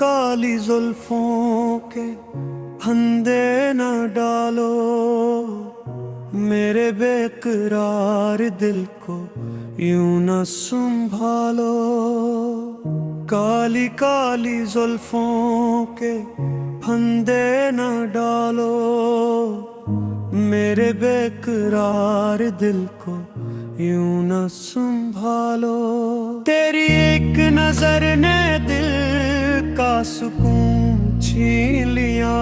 काली जुल्फों के फंदे न डालो, मेरे बेकरार दिल को यूं न संभालो। काली काली जुल्फों के फंदे न डालो, मेरे बेकरार दिल को यूं न संभालो। तेरी एक नजर ने दिल का सुकून छीन लिया,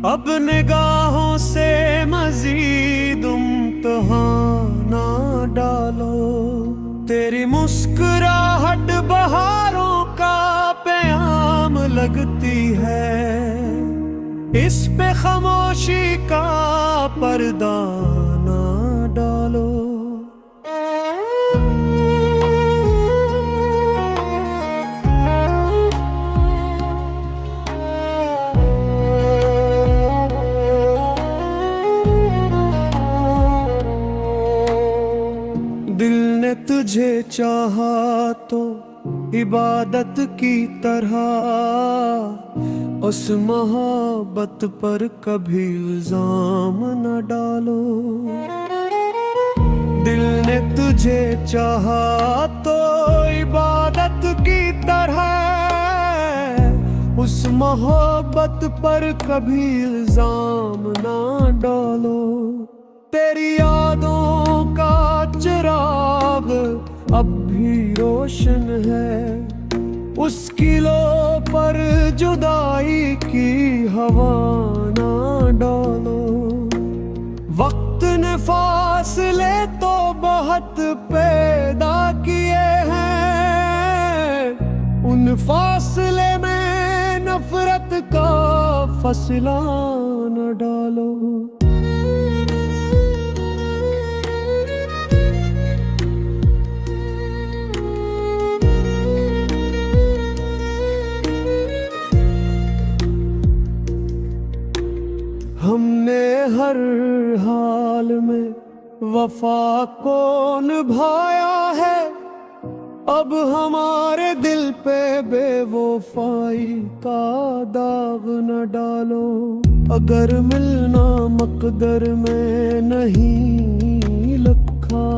अब निगाहों से मजीद इम्तिहान ना डालो। तेरी मुस्कुराहट बहारों का प्याम लगती है, इस पे खामोशी का पर्दा ना डालो। दिल ने तुझे चाहा तो इबादत की तरह, उस मोहब्बत पर कभी इल्जाम न डालो। दिल ने तुझे चाहा तो इबादत की तरह, उस मोहब्बत पर कभी इल्जाम न डालो। तेरी यादों का चिराग अब भी रोशन है, उसकी लो पर जुदाई की हवा ना डालो। वक्त ने फासले तो बहुत पैदा किए हैं, उन फासले में नफरत का फसला न डालो। हमने हर हाल में वफा को निभाया है, अब हमारे दिल पे बेवफाई का दाग न डालो। अगर मिलना मकदर में नहीं लिखा,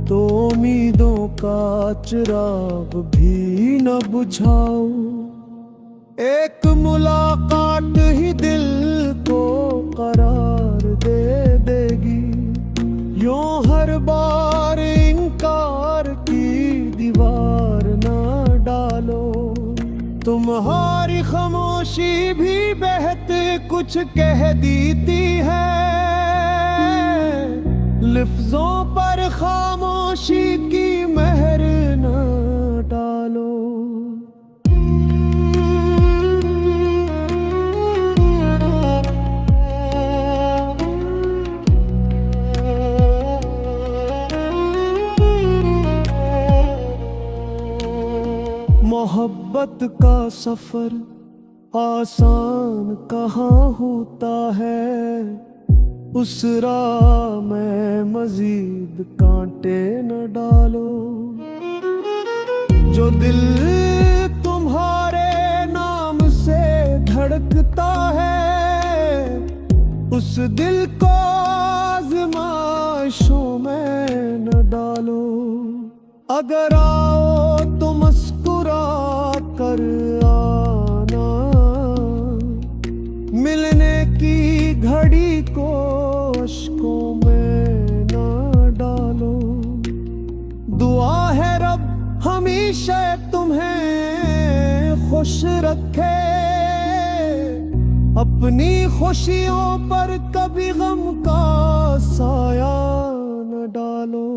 तो उम्मीदों का चिराग भी न बुझाओ। एक मुलाकात ही दिल को करार दे देगी, यूं हर बार इनकार की दीवार ना डालो। तुम्हारी खामोशी भी बहत कुछ कह देती है, लफ्जों पर खामोशी की मेहर ना डालो। मोहब्बत का सफर आसान कहाँ होता है, उस राह में मजीद कांटे न डालो। जो दिल तुम्हारे नाम से धड़कता है, उस दिल को आज़माइशों में न डालो। अगर आओ तो मुस्कुरा कर आना, मिलने की घड़ी को अश्कों में ना डालो। दुआ है रब हमेशा तुम्हें खुश रखे, अपनी खुशियों पर कभी गम का साया न डालो।